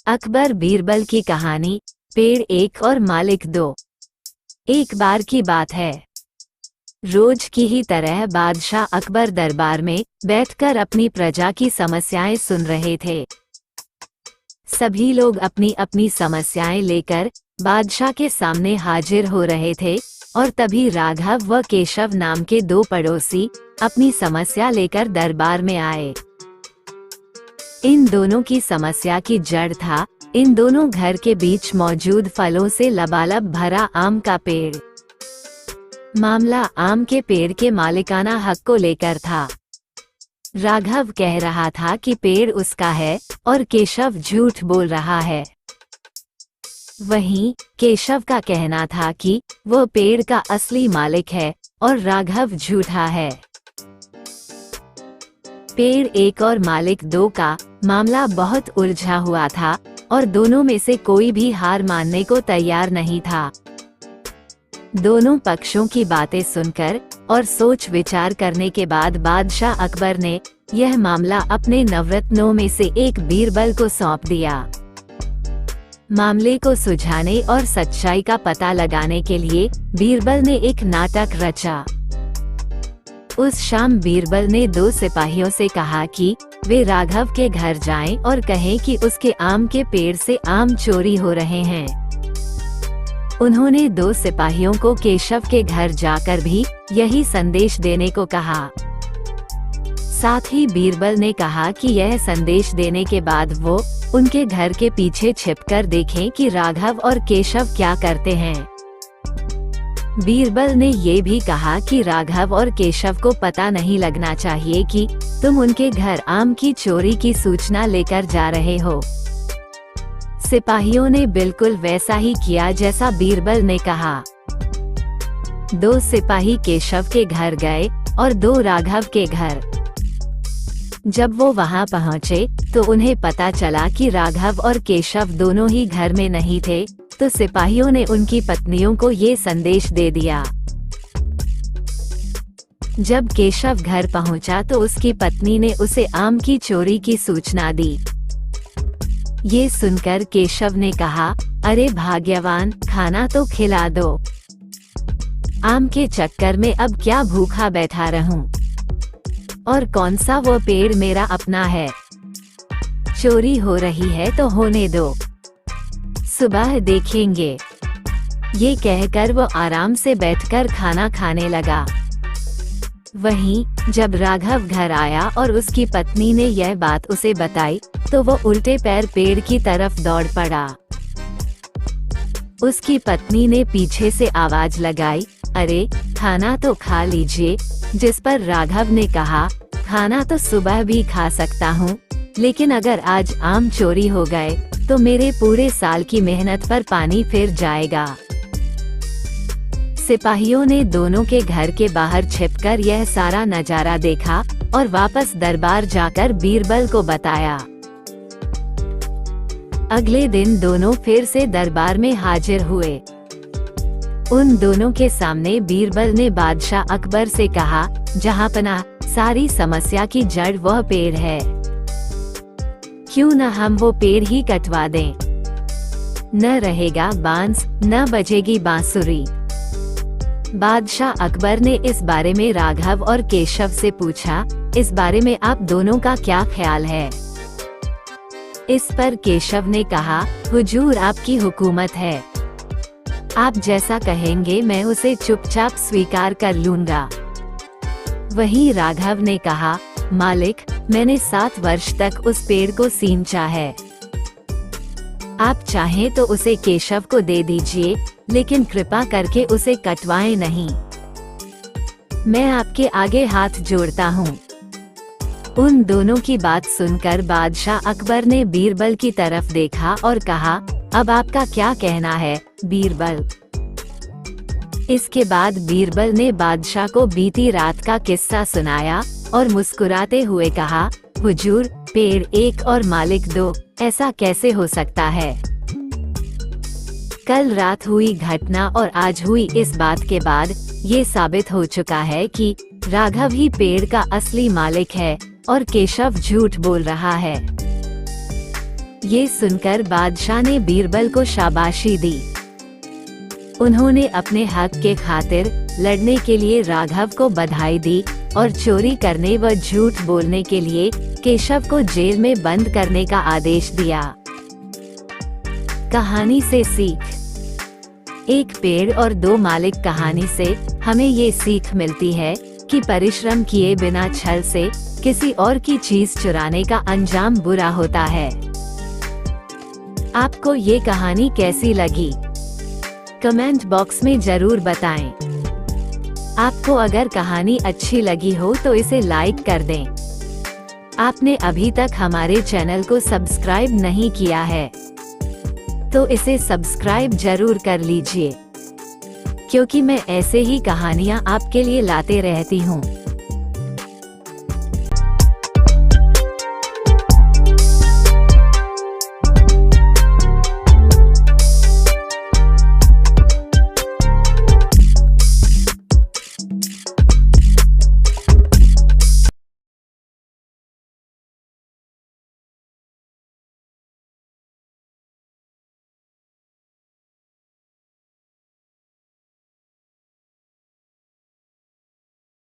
अकबर बीरबल की कहानी। पेड़ एक और मालिक दो। एक बार की बात है, रोज की ही तरह बादशाह अकबर दरबार में बैठकर अपनी प्रजा की समस्याएं सुन रहे थे। सभी लोग अपनी अपनी समस्याएं लेकर बादशाह के सामने हाजिर हो रहे थे और तभी राघव व केशव नाम के दो पड़ोसी अपनी समस्या लेकर दरबार में आए। इन दोनों की समस्या की जड़ था इन दोनों घर के बीच मौजूद फलों से लबालब भरा आम का पेड़। मामला आम के पेड़ के मालिकाना हक को लेकर था। राघव कह रहा था कि पेड़ उसका है और केशव झूठ बोल रहा है। वहीं केशव का कहना था कि वह पेड़ का असली मालिक है और राघव झूठा है। पेड़ एक और मालिक दो का मामला बहुत उलझा हुआ था और दोनों में से कोई भी हार मानने को तैयार नहीं था। दोनों पक्षों की बातें सुनकर और सोच विचार करने के बाद बादशाह अकबर ने यह मामला अपने नवरत्नों में से एक बीरबल को सौंप दिया। मामले को सुलझाने और सच्चाई का पता लगाने के लिए बीरबल ने एक नाटक रचा। उस शाम बीरबल ने दो सिपाहियों से कहा कि वे राघव के घर जाएं और कहें कि उसके आम के पेड़ से आम चोरी हो रहे हैं। उन्होंने दो सिपाहियों को केशव के घर जाकर भी यही संदेश देने को कहा। साथ ही बीरबल ने कहा कि यह संदेश देने के बाद वो उनके घर के पीछे छिपकर देखें कि राघव और केशव क्या करते हैं। बीरबल ने ये भी कहा कि राघव और केशव को पता नहीं लगना चाहिए कि तुम उनके घर आम की चोरी की सूचना लेकर जा रहे हो। सिपाहियों ने बिल्कुल वैसा ही किया जैसा बीरबल ने कहा। दो सिपाही केशव के घर गए और दो राघव के घर। जब वो वहां पहुंचे तो उन्हें पता चला कि राघव और केशव दोनों ही घर में नहीं थे, तो सिपाहियों ने उनकी पत्नियों को ये संदेश दे दिया। जब केशव घर पहुंचा तो उसकी पत्नी ने उसे आम की चोरी की सूचना दी। ये सुनकर केशव ने कहा, अरे भाग्यवान, खाना तो खिला दो। आम के चक्कर में अब क्या भूखा बैठा रहूं? और कौन सा वो पेड़ मेरा अपना है? चोरी हो रही है तो होने दो, सुबह देखेंगे। ये कहकर वो आराम से बैठकर खाना खाने लगा। वहीं जब राघव घर आया और उसकी पत्नी ने यह बात उसे बताई तो वो उल्टे पैर पेड़ की तरफ दौड़ पड़ा। उसकी पत्नी ने पीछे से आवाज लगाई, अरे खाना तो खा लीजिए। जिस पर राघव ने कहा, खाना तो सुबह भी खा सकता हूँ, लेकिन अगर आज आम चोरी हो गए तो मेरे पूरे साल की मेहनत पर पानी फिर जाएगा। सिपाहियों ने दोनों के घर के बाहर छिपकर यह सारा नजारा देखा और वापस दरबार जाकर बीरबल को बताया। अगले दिन दोनों फिर से दरबार में हाजिर हुए। उन दोनों के सामने बीरबल ने बादशाह अकबर से कहा, जहांपनाह, सारी समस्या की जड़ वह पेड़ है। क्यों न हम वो पेड़ ही कटवा दें? न रहेगा बांस, न बजेगी बांसुरी। बादशाह अकबर ने इस बारे में राघव और केशव से पूछा, इस बारे में आप दोनों का क्या ख्याल है? इस पर केशव ने कहा, हुजूर आपकी हुकूमत है, आप जैसा कहेंगे मैं उसे चुपचाप स्वीकार कर लूंगा। वहीं राघव ने कहा, मालिक, मैंने 7 वर्ष तक उस पेड़ को सींचा है। आप चाहें तो उसे केशव को दे दीजिए, लेकिन कृपा करके उसे कटवाएं नहीं। मैं आपके आगे हाथ जोड़ता हूँ। उन दोनों की बात सुनकर बादशाह अकबर ने बीरबल की तरफ देखा और कहा, अब आपका क्या कहना है बीरबल? इसके बाद बीरबल ने बादशाह को बीती रात का किस्सा सुनाया और मुस्कुराते हुए कहा, हुजूर, पेड़ एक और मालिक दो, ऐसा कैसे हो सकता है? कल रात हुई घटना और आज हुई इस बात के बाद ये साबित हो चुका है कि राघव ही पेड़ का असली मालिक है और केशव झूठ बोल रहा है। ये सुनकर बादशाह ने बीरबल को शाबाशी दी। उन्होंने अपने हक के खातिर लड़ने के लिए राघव को बधाई दी और चोरी करने व झूठ बोलने के लिए केशव को जेल में बंद करने का आदेश दिया। कहानी से सीख। एक पेड़ और दो मालिक कहानी से हमें ये सीख मिलती है कि परिश्रम किए बिना छल से किसी और की चीज चुराने का अंजाम बुरा होता है। आपको ये कहानी कैसी लगी? कमेंट बॉक्स में जरूर बताएं। आपको अगर कहानी अच्छी लगी हो तो इसे लाइक कर दें। आपने अभी तक हमारे चैनल को सब्सक्राइब नहीं किया है तो इसे सब्सक्राइब जरूर कर लीजिए, क्योंकि मैं ऐसे ही कहानियाँ आपके लिए लाते रहती हूँ।